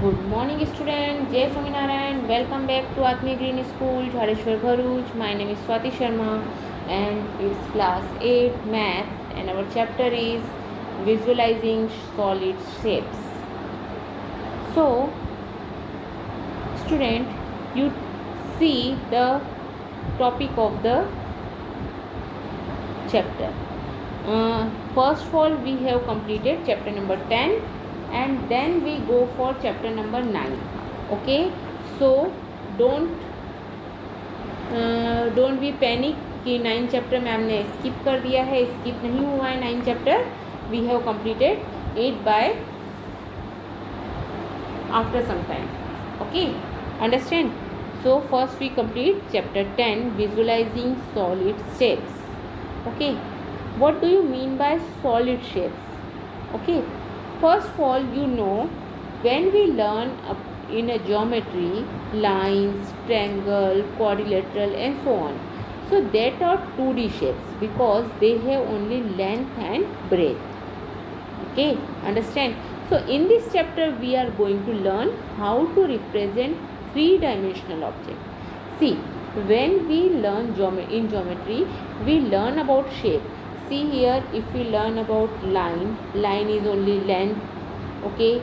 Good morning student, Jai Swaminarayan. Welcome back to Atmi Green School, Jhareshwar Bharuch. My name is Swati Sharma and it's class 8 math and our chapter is visualizing solid shapes. So student, you see the topic of the chapter. First of all, we have completed chapter number 10 and then we go for chapter number 9. Okay, so don't be panic कि 9 chapter में हमने skip कर दिया है. Skip नहीं हुआ है 9 chapter. We have completed it by after some time. Okay, understand? So first we complete chapter 10, visualizing solid shapes. Okay, what do you mean by solid shapes? Okay, first of all, you know, when we learn in a geometry, lines, triangle, quadrilateral and so on, so that are 2D shapes because they have only length and breadth. Okay, understand? So in this chapter we are going to learn how to represent three-dimensional object. See, when we learn in geometry, we learn about shape. See here, if we learn about line is only length. Okay,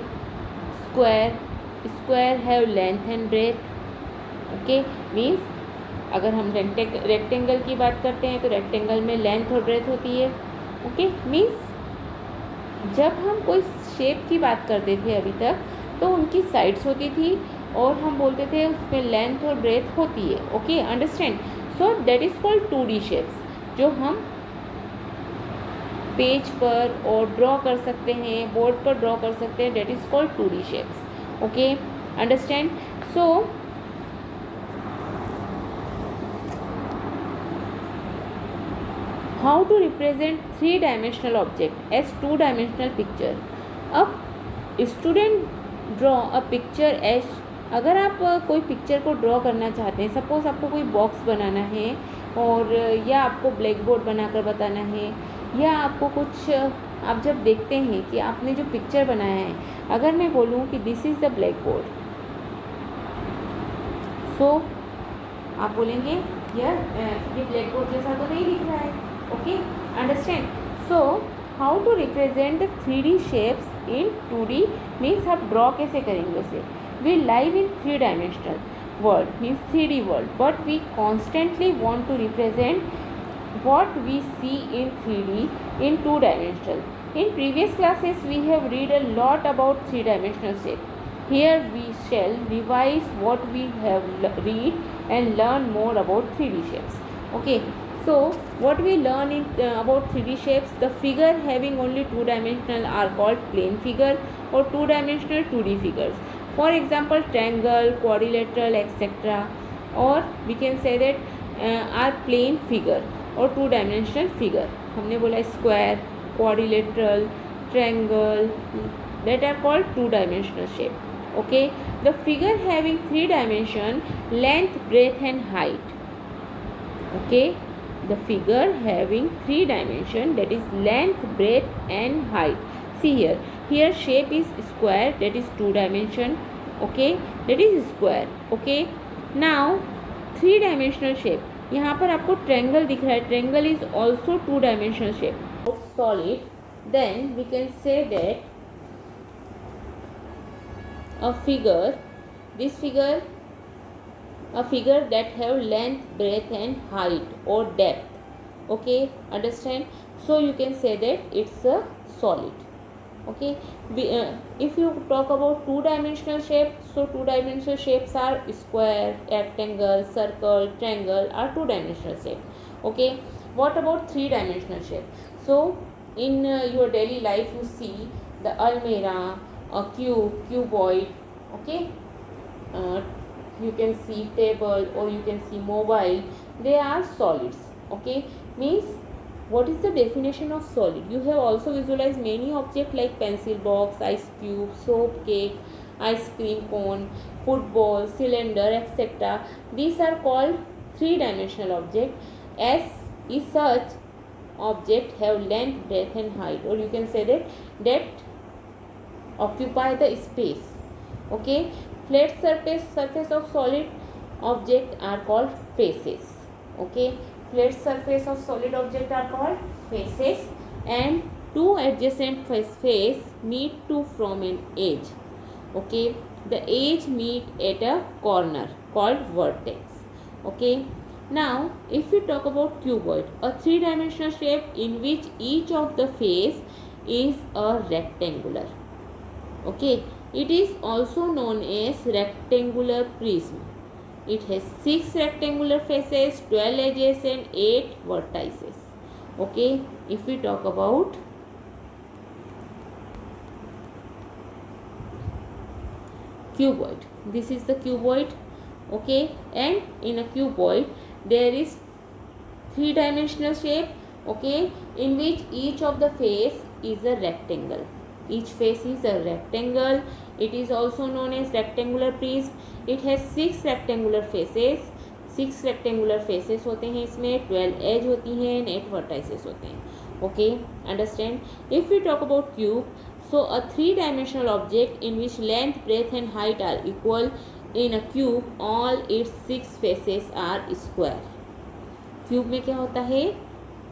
square have length and breadth. Okay, means अगर हम rectangle की बात करते हैं तो rectangle में length और breath होती है. ओके, मीन्स जब हम कोई शेप की बात करते थे अभी तक तो उनकी साइड्स होती थी और हम बोलते थे उसमें लेंथ और ब्रेथ होती है. Okay, understand? So that is called 2D shapes जो हम पेज पर और ड्रॉ कर सकते हैं, बोर्ड पर ड्रॉ कर सकते हैं. That is called 2D shapes. Okay, understand? So how to represent 3-dimensional object as 2-dimensional picture. अब student draw a picture as, अगर आप कोई पिक्चर को ड्रॉ करना चाहते हैं, सपोज आपको कोई बॉक्स बनाना है और या आपको ब्लैक बोर्ड बनाकर बताना है या आपको कुछ, आप जब देखते हैं कि आपने जो पिक्चर बनाया है, अगर मैं बोलूँ कि this is the black board, सो आप बोलेंगे यार ये ब्लैक बोर्ड जैसा तो नहीं दिख रहा है. Okay, understand? So how to represent the 3D shapes in 2D means आप ड्रॉ कैसे करेंगे उसे. We live in 3-dimensional world means 3D world, but we constantly want to represent what we see in 3D in 2-dimensional. In previous classes we have read a lot about 3-dimensional shape. Here we shall revise what we have read and learn more about 3D shapes. Okay, so what we learn in about 3D shapes, the figure having only 2-dimensional are called plane figure or 2-dimensional 2D figures. For example, triangle, quadrilateral, etc. or we can say that are plane figure और 2-dimensional figure. हमने बोला square, quadrilateral, triangle, that are called 2-dimensional shape. Okay, the figure having 3 dimension, length, breadth and height. Okay, the figure having 3 dimension, that is length, breadth and height. See here shape is square, that is 2 dimension. Okay, that is square. Okay, now 3-dimensional shape, यहाँ पर आपको triangle दिख रहा है. Triangle is also 2-dimensional shape. Solid, then we can say that a figure, this figure, a figure that have length, breadth and height और depth. Okay, understand? So you can say that it's a solid. Okay, if you talk about 2-dimensional shape, so 2-dimensional shapes are square, rectangle, circle, triangle are 2-dimensional shape. Okay, what about 3-dimensional shape? So in your daily life you see the almirah, a cube, cuboid. Okay, you can see table or you can see mobile, they are solids. Okay, means what is the definition of solid? You have also visualized many objects like pencil box, ice cube, soap cake, ice cream cone, football, cylinder, etc. These are called 3-dimensional object. As is such object have length, breadth and height, or you can say that occupy the space. Okay, flat surface of solid object are called faces. Okay, flat surface of solid object are called faces, and two adjacent face meet to form an edge. Okay, the edge meet at a corner called vertex. Okay, now if we talk about cuboid, a three-dimensional shape in which each of the face is a rectangular. Okay, it is also known as rectangular prism. It has 6 rectangular faces, 12 edges and 8 vertices. Okay, if we talk about cuboid, this is the cuboid. Okay, and in a cuboid there is three-dimensional shape. Okay, in which each of the face is a rectangle. Each face is a rectangle. It is also known as rectangular prism. It has 6 rectangular faces. 6 rectangular faces होते हैं इसमें, 12 edge होती हैं and 8 vertices होते हैं. Okay, understand? If we talk about cube, so a three-dimensional object in which length, breadth and height are equal. In a cube, all its 6 faces are square. Cube में क्या होता है,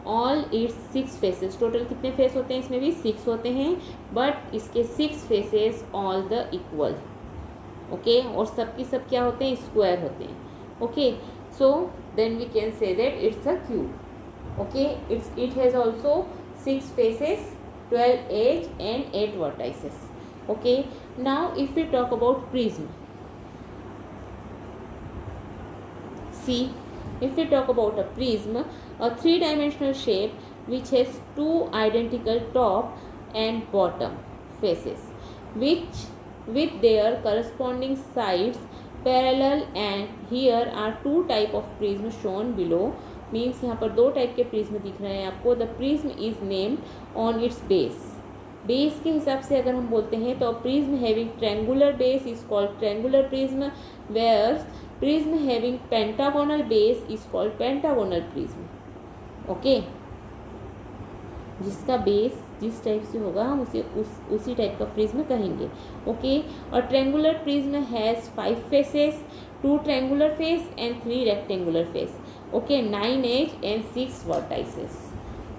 all it's 6 faces, total कितने face होते हैं इसमें भी 6 होते हैं, बट इसके 6 faces all the equal. Okay, और सबकी सब क्या होते हैं, स्क्वायर होते हैं. Okay, so then we can say that it's a cube. Okay, it has also 6 faces, 12 edge and 8 vertices. Okay, now if you talk about prism, see, if we talk about a prism, a three-dimensional shape which has two identical top and bottom faces, which with their corresponding sides parallel, and here are two type of prism shown below. Means यहाँ पर दो type के prism दिख रहे हैं आपको. The prism is named on its base. Base के हिसाब से अगर हम बोलते हैं तो prism having triangular base is called triangular prism, where prism having pentagonal base is called pentagonal prism. Okay, जिसका बेस जिस टाइप से होगा हम उसी टाइप का प्रिज्म कहेंगे. ओके, और triangular prism has 5 faces, 2 triangular face and 3 rectangular face. Okay, 9 edge and 6 vertices.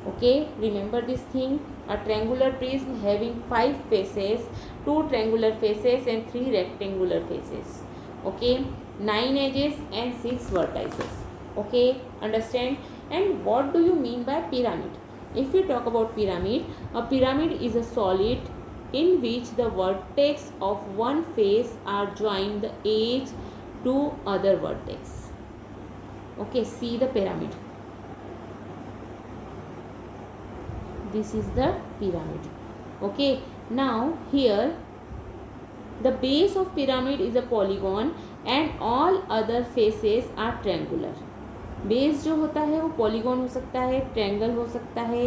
Okay, remember this thing. A triangular prism having 5 faces, 2 triangular faces and 3 rectangular faces. Okay, 9 edges and 6 vertices. Okay, understand? And what do you mean by pyramid? If we talk about pyramid, a pyramid is a solid in which the vertex of one face are joined the edge to other vertex. Okay, see the pyramid. This is the pyramid. Okay, now here the base of pyramid is a polygon and all other faces are triangular. Base जो होता है वो polygon हो सकता है, triangle हो सकता है.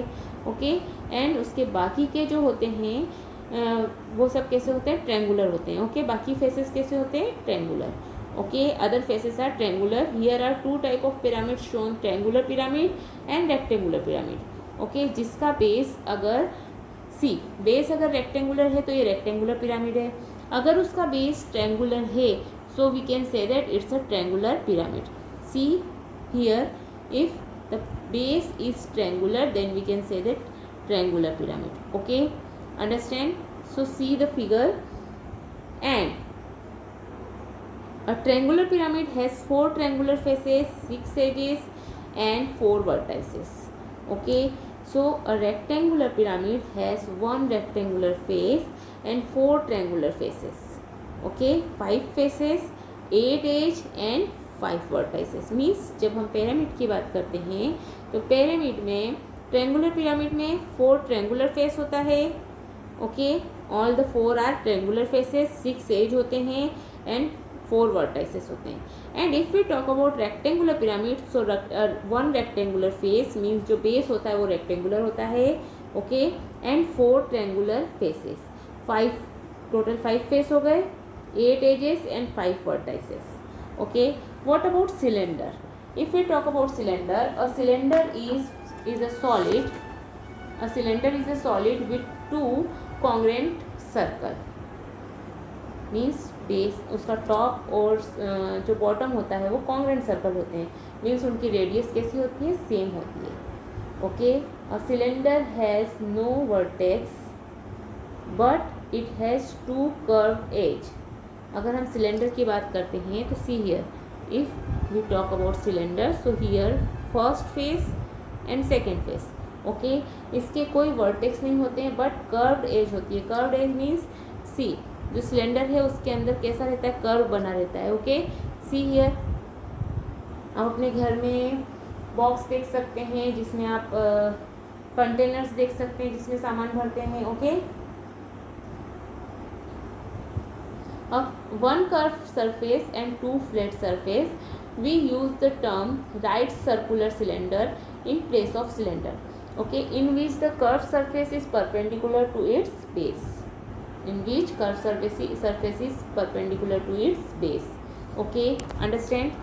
ओके, एंड उसके बाकी के जो होते हैं वो सब कैसे होते हैं, ट्रायंगुलर होते हैं. ओके, बाकी फेसेस कैसे होते हैं, triangular. Okay, other faces are triangular. Here are 2 type of pyramid shown, triangular pyramid and rectangular pyramid. Okay, जिसका बेस अगर बेस अगर रेक्टेंगुलर है तो ये रेक्टेंगुलर पिरामिड है. अगर उसका बेस ट्रायंगुलर है so we can say that it's a triangular pyramid. See here, if the base is triangular then we can say that triangular pyramid. Okay, understand? So see the figure, and a triangular pyramid has 4 triangular faces, 6 edges and 4 vertices. Okay, so a rectangular pyramid has 1 rectangular face and 4 triangular faces. Okay, 5 faces, 8 edge and 5 vertices. Means जब हम pyramid की बात करते हैं तो pyramid में, triangular pyramid में 4 triangular face होता है. Okay, all the 4 are triangular faces, 6 edge होते हैं एंड 4 वर्टाइसेस होते हैं. And if we talk about rectangular pyramid, so 1 rectangular face means जो बेस होता है वो रेक्टेंगुलर होता है. Okay, and 4 triangular faces, 5 total 5 face हो गए, 8 edges and 5 vertices. Okay, what about cylinder? If we talk about cylinder, a cylinder is a solid. A cylinder is a solid with 2 congruent circle. Means base, उसका top और जो bottom होता है वो congruent circle होते हैं, means उनकी radius कैसी होती है, सेम होती है. Okay, a cylinder has no vertex but it has two curve edge. अगर हम सिलेंडर की बात करते हैं तो see here, if we talk about cylinder, so here first face and second face. Okay, इसके कोई वर्टेक्स नहीं होते हैं बट कर्व्ड एज होती है. कर्व्ड एज मीन्स सी, जो सिलेंडर है उसके अंदर कैसा रहता है, कर्व बना रहता है. ओके, सी हियर, आप अपने घर में बॉक्स देख सकते हैं जिसमें आप कंटेनर्स देख सकते हैं जिसमें सामान भरते हैं. Okay, one curved surface and two flat surface, we use the term right circular cylinder in place of cylinder. Okay, in which the curved surface is perpendicular to its base. In which curved surface is perpendicular to its base. Okay, understand?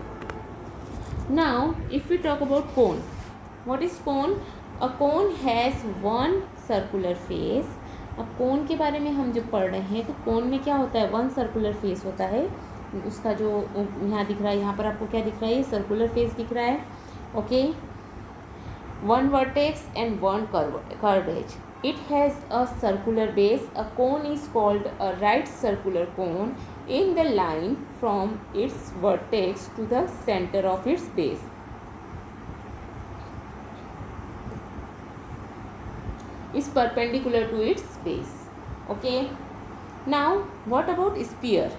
Now, if we talk about cone, what is cone? A cone has one circular face. अब कोन के बारे में हम जब पढ़ रहे हैं तो कोन में क्या होता है, वन सर्कुलर फेस होता है. उसका जो यहाँ दिख रहा है, यहाँ पर आपको क्या दिख रहा है, ये सर्कुलर फेस दिख रहा है. Okay, one vertex and one curve edge. It has a circular base. A cone is called a right circular cone in the line from its vertex to the center of its base. Is perpendicular to its base. Okay. Now what about sphere?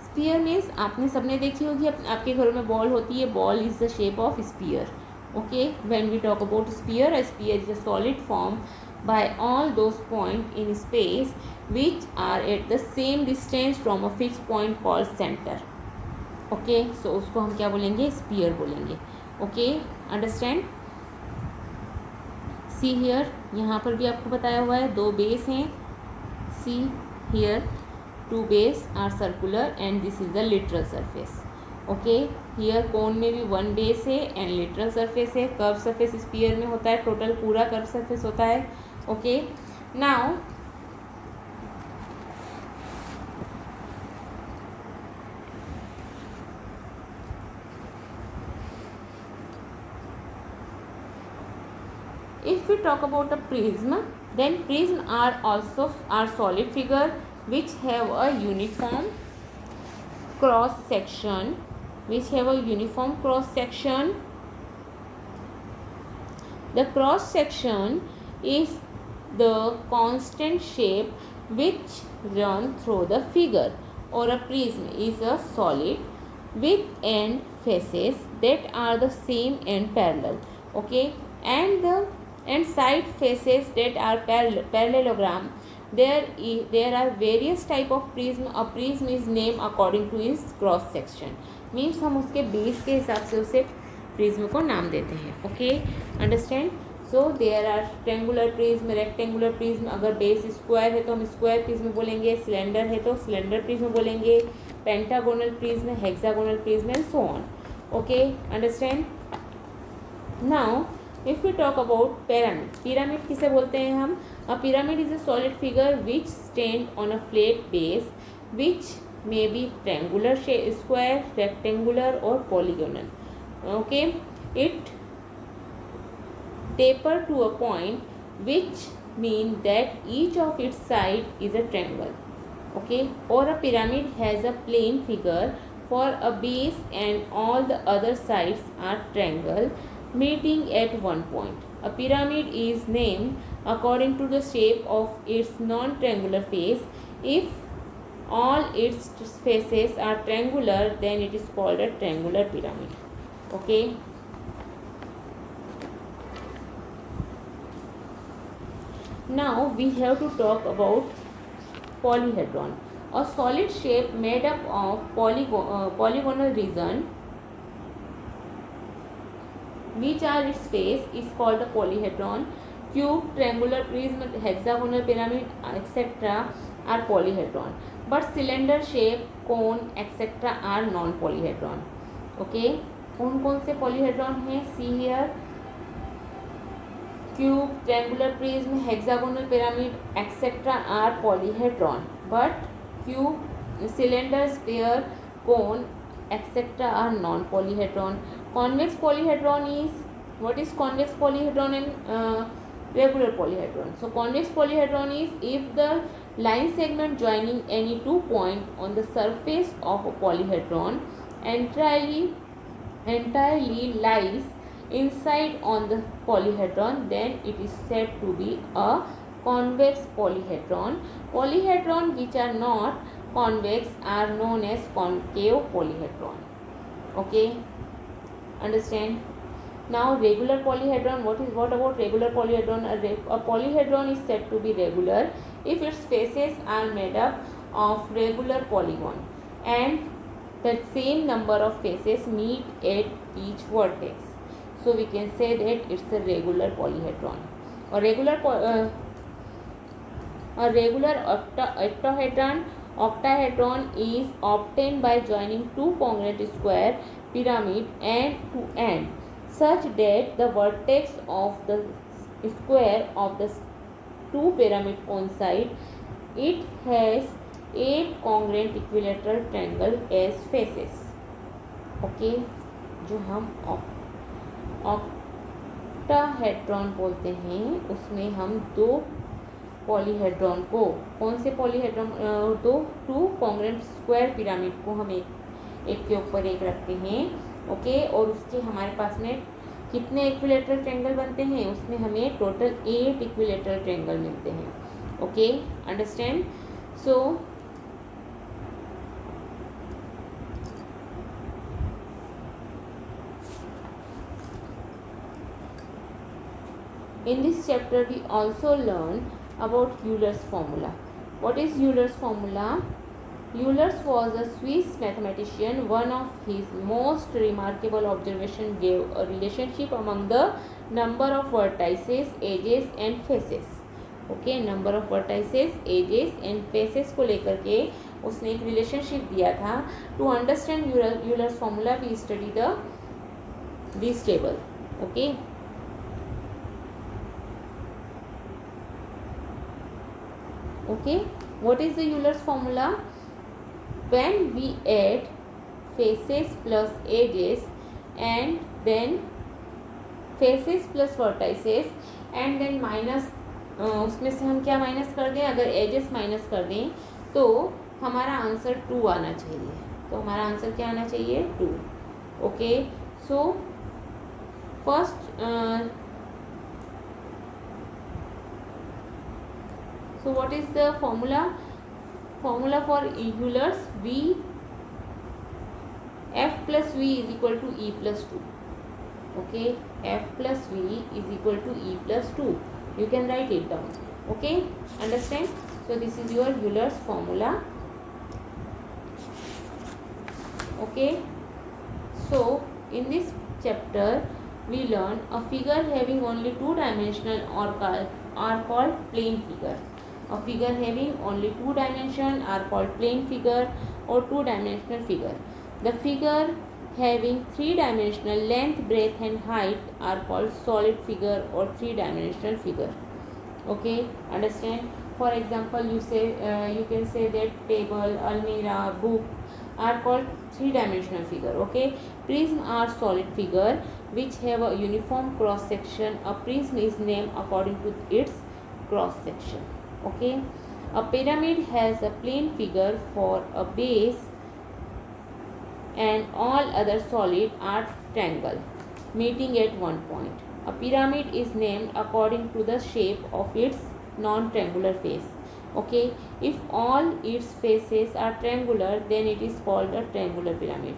Sphere means आपने सबने देखी होगी, आपके घरों में ball होती है. Ball is the shape of sphere. Okay. When we talk about sphere, a sphere is a solid form by all those points in space which are at the same distance from a fixed point called center. Okay, so उसको हम क्या बोलेंगे, sphere बोलेंगे. Okay, understand? See here, यहाँ पर भी आपको बताया हुआ है, दो बेस हैं. See here, two base are circular and this is the lateral surface. Okay, here cone में भी वन बेस है एंड लिटरल सरफेस है. कर्व सरफेस स्पीयर में होता है, टोटल पूरा कर्व सरफेस होता है. Okay, now if we talk about a prism, then prism are solid figure which have a uniform cross section. The cross section is the constant shape which run through the figure. Or a prism is a solid with end faces that are the same and parallel. Okay, and side faces that are parallelogram. There are various type of prism. A prism is named according to its cross section. Means हम उसके base के हिसाब से उसे prism को नाम देते हैं. Okay, understand? So there are triangular prism, rectangular prism. अगर बेस स्क्वायर है तो हम स्क्वायर प्रिज्म बोलेंगे, सिलेंडर है तो सिलेंडर प्रिज्म बोलेंगे, pentagonal prism, hexagonal prism and so on. Okay, understand? Now if we talk about pyramid. Pyramid किसे बोलते हैं हम? A pyramid is a solid figure which stand on a flat base which may be triangular, square, rectangular or polygonal. Okay, it taper to a point which mean that each of its side is a triangle. Okay, or a pyramid has a plane figure for a base and all the other sides are triangle meeting at one point. A pyramid is named according to the shape of its non-triangular face. If all its faces are triangular, then it is called a triangular pyramid. Okay, now we have to talk about polyhedron, a solid shape made up of polygonal region which are its face is called a polyhedron. Cube, triangular prism, hexagonal pyramid etc are polyhedron, but cylinder shape, cone etc are non polyhedron. Okay, कौन से polyhedron हैं? See here, cube, triangular prism, hexagonal pyramid etc are polyhedron, but cube, cylinder, sphere, cone, etc. are non-polyhedron. Convex polyhedron is, what is convex polyhedron and regular polyhedron? So convex polyhedron is if the line segment joining any 2 points on the surface of a polyhedron entirely lies inside on the polyhedron, then it is said to be a convex polyhedron. Polyhedron which are not convex are known as concave polyhedron. Okay, understand? Now regular polyhedron, what about regular polyhedron? A polyhedron is said to be regular if its faces are made up of regular polygon and the same number of faces meet at each vertex. So we can say that it's a regular polyhedron. A regular octahedron is obtained by joining two congruent square pyramid end to end, such that the vertex of the square of the two pyramid coincide. It has 8 congruent equilateral triangle as faces. Okay, जो हम octahedron बोलते हैं उसमें हम दो polyhedron को, कौन से polyhedron, two congruent square pyramid को हम एक के ऊपर एक रखते हैं. ओके, और उसके हमारे पास में कितने इक्विलेटरल ट्रायंगल बनते हैं, उसमें हमें टोटल 8 इक्विलेटरल ट्रायंगल मिलते हैं. Okay, understand? So in this chapter we also learn about Euler's formula. What is Euler's formula? Euler was a Swiss mathematician. One of his most remarkable observation gave a relationship among the number of vertices, edges and faces. Okay, number of vertices, edges and faces को लेकर के उसने एक relationship दिया था. To understand Euler's formula we study this table. Okay. Okay, what is the Euler's formula? When we add faces plus edges and then faces plus vertices and then minus, उसमें से हम क्या माइनस कर दें, अगर edges minus कर दें तो हमारा आंसर 2 आना चाहिए. तो हमारा आंसर क्या आना चाहिए? 2. Okay, so first, so what is the formula? Formula for Euler's, V, F plus V is equal to E plus 2. Okay, F plus V is equal to E plus 2. You can write it down. Okay, understand? So this is your Euler's formula. Okay, so in this chapter we learn a figure having only 2 dimensional are called plane figure. A figure having only 2 dimensions are called plane figure or 2-dimensional figure. The figure having 3-dimensional length, breadth and height are called solid figure or 3-dimensional figure. Okay, understand? For example, you can say that table, almirah, book are called 3-dimensional figure. Okay, prism are solid figure which have a uniform cross section. A prism is named according to its cross section. Okay, a pyramid has a plane figure for a base and all other solid are triangle meeting at one point. A pyramid is named according to the shape of its non-triangular face. Okay, if all its faces are triangular then it is called a triangular pyramid.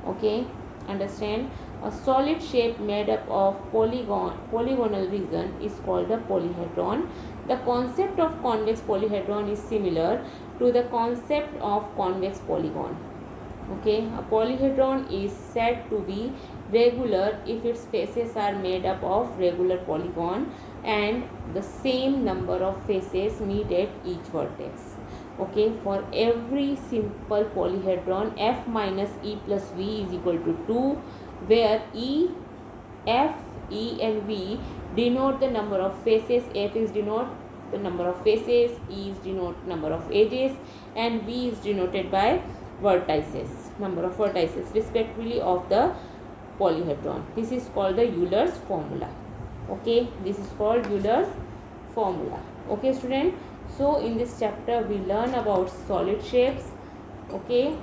Okay, understand? A solid shape made up of polygonal region is called a polyhedron. The concept of convex polyhedron is similar to the concept of convex polygon. Okay, a polyhedron is said to be regular if its faces are made up of regular polygon and the same number of faces meet at each vertex. Okay, for every simple polyhedron f minus e plus v is equal to 2, where f, e and v denote the number of faces, f is denote the number of faces, E is denote number of edges, and V is denoted by vertices, number of vertices respectively of the polyhedron. This is called the Euler's formula. Okay, this is called Euler's formula. Okay student, so in this chapter we learn about solid shapes. Okay,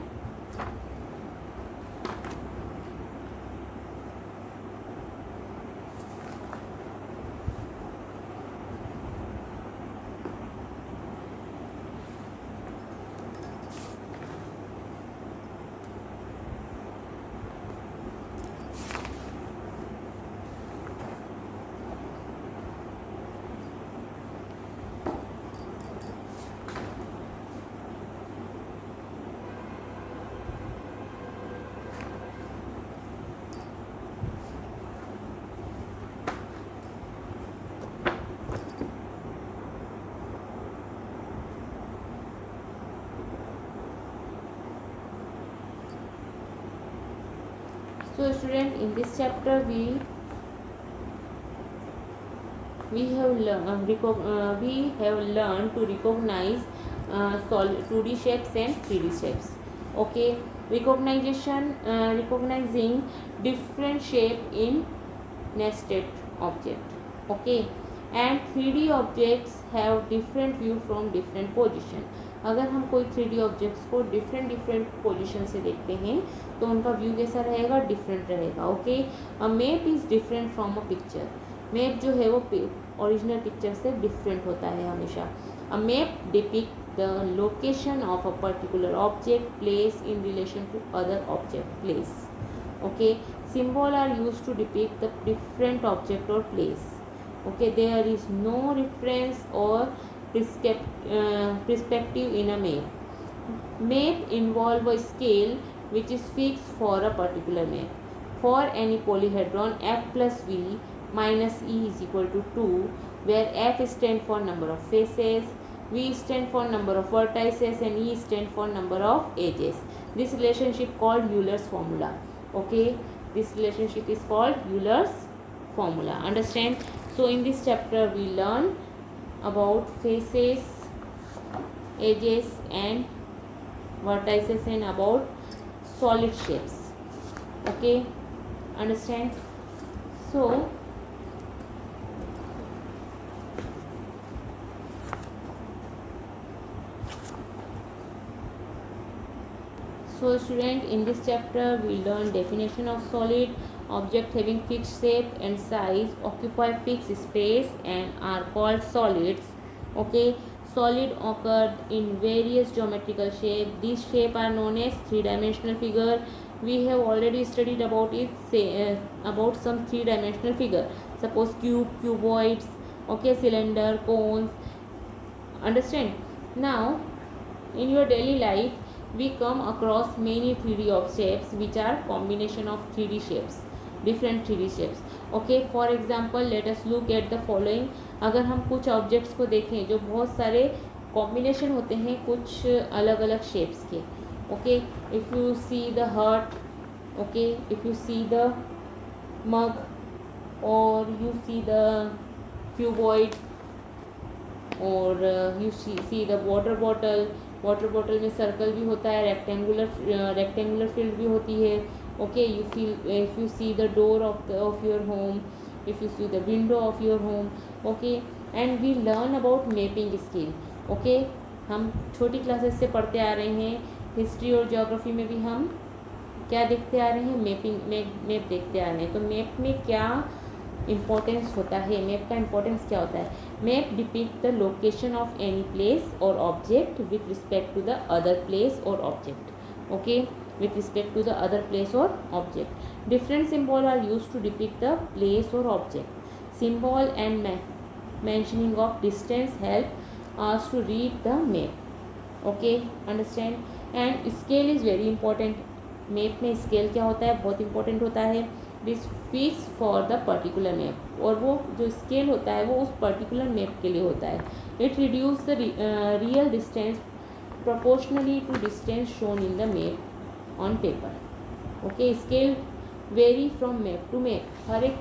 so student, in this chapter we have learned to recognize solid 2D shapes and 3D shapes. Okay, recognizing different shape in nested object. Okay, and 3D objects have different view from different position. अगर हम कोई 3D objects को different position से देखते हैं तो उनका view कैसा रहेगा, डिफरेंट रहेगा. Okay, a map is different from a picture. Map जो है वो ओरिजिनल पिक्चर से डिफरेंट होता है हमेशा. A map depict the location of a particular object place in relation to other object place. Okay, symbol are use to depict the different object और place. Okay, there is no reference or perspective in a map. Map involve a scale which is fixed for a particular map. For any polyhedron, f plus v minus e is equal to 2, where f stands for number of faces, v stands for number of vertices, and e stands for number of edges. This relationship called Euler's formula. Okay, this relationship is called Euler's formula. Understand? So in this chapter we learn about faces, edges and vertices and about solid shapes. Okay, understand? So student, in this chapter we learn definition of solid. Object having fixed shape and size occupy fixed space and are called solids. Okay, solid occur in various geometrical shape. These shape are known as three-dimensional figure. We have already studied about it, about some three-dimensional figure. Suppose cube, cuboids, okay, cylinder, cones. Understand? Now in your daily life we come across many 3D shapes which are combination of 3D shapes, different 3D shapes. Okay, for example let us look at the following. अगर हम कुछ objects को देखें जो बहुत सारे combination होते हैं कुछ अलग अलग शेप्स के. Okay, if you see the heart, okay, if you see the mug और यू सी द क्यूबॉइड और you see the water bottle. Water bottle में सर्कल भी होता है, रेक्टेंगुलर फील्ड भी होती है. Okay, you feel if you see the door of your home, if you see the window of your home. Okay, and we learn about mapping skill. Okay, हम छोटी classes से पढ़ते आ रहे हैं. हिस्ट्री और ज्योग्राफी में भी हम क्या देखते आ रहे हैं, मैप देखते आ रहे हैं. तो मैप में क्या इम्पोर्टेंस होता है, मैप का इम्पोर्टेंस क्या होता है. Map depict the location of any place और object with respect to the other place और object. Okay, with respect to the other place or object. Different symbol are used to depict the place or object. Symbol and mentioning of distance help us to read the map. Okay, understand? And scale is very important. Map में scale क्या होता है, बहुत important होता है. This fixed for the particular map. और वो जो scale होता है वो उस particular map के लिए होता है. It reduces the real distance proportionally to distance shown in the map on paper. Okay, scale vary from map to map. हर एक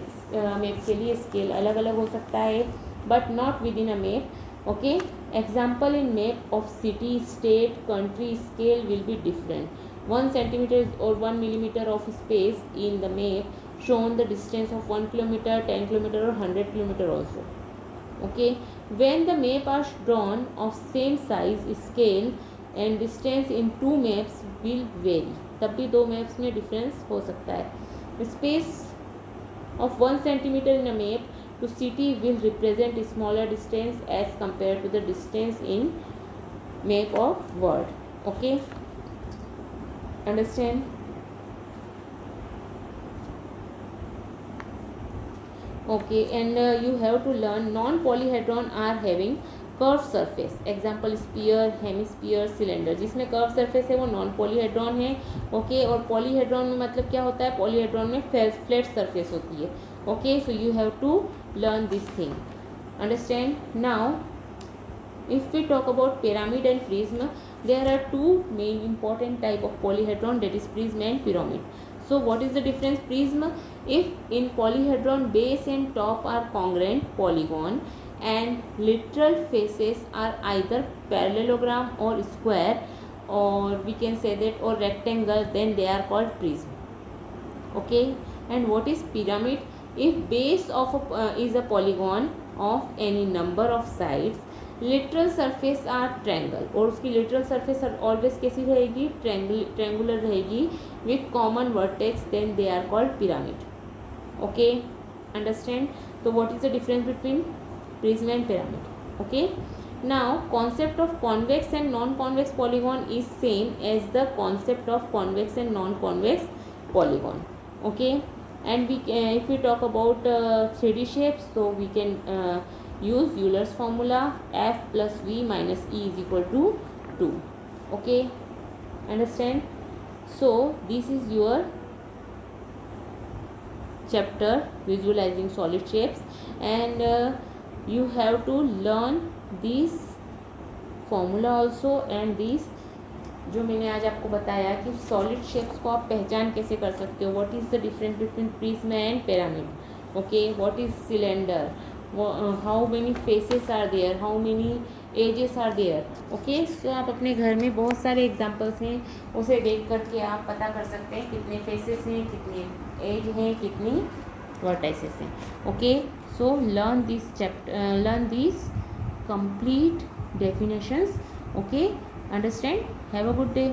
map के लिए scale अलग अलग हो सकता है, but not within a map. Okay, example in map of city, state, country scale will be different. 1 centimeter or 1 millimeter of space in the map shown the distance of 1 kilometer, 10 kilometer or 100 kilometer also. Okay, when the map are drawn of same size, scale and distance in two maps will vary. तब भी दो maps में difference हो सकता है. Space of 1 centimeter in a map to city will represent smaller distance as compared to the distance in map of world. Okay, understand? Okay, and you have to learn non-polyhedron are having curve surface. Example sphere, hemisphere, cylinder. जिसमें curve surface है वो non polyhedron है. Okay, और polyhedron में मतलब क्या होता है, पॉलीहेड्रॉन में फ्लैट सरफेस होती है. Okay, so you have to learn this thing. Understand. Now if we talk about pyramid and prism, there are two main important type of polyhedron, that is prism and pyramid. So what is the difference? Prism, if in polyhedron base and top are congruent polygon and literal faces are either parallelogram or square, or we can say that or rectangle, then they are called prism. Okay, and what is pyramid? If base of is a polygon of any number of sides, literal surface are triangle, और उसकी literal surface always कैसी रहेगी, triangular रहेगी with common vertex, then they are called pyramid. Okay, understand. तो what is the difference between prism and pyramid? Okay, now concept of convex and non convex polygon is same as the concept of convex and non convex polygon. Okay, and we if we talk about 3D shapes, so we can use Euler's formula, f plus v minus e is equal to 2. Okay, understand? So this is your chapter visualizing solid shapes, and you have to learn this formula also, and this जो मैंने आज आपको बताया कि solid shapes को आप पहचान कैसे कर सकते हो. What is the difference between prism and pyramid. Okay, what is cylinder, how many faces are there, how many edges are there. Okay, so आप अपने घर में बहुत सारे एग्जांपल्स हैं, उसे देख करके आप पता कर सकते हैं कितने फेसेस हैं, कितने एज हैं, कितनी वर्टाइसेस हैं. Okay, so learn this chapter, learn this complete definitions. Okay, understand. Have a good day.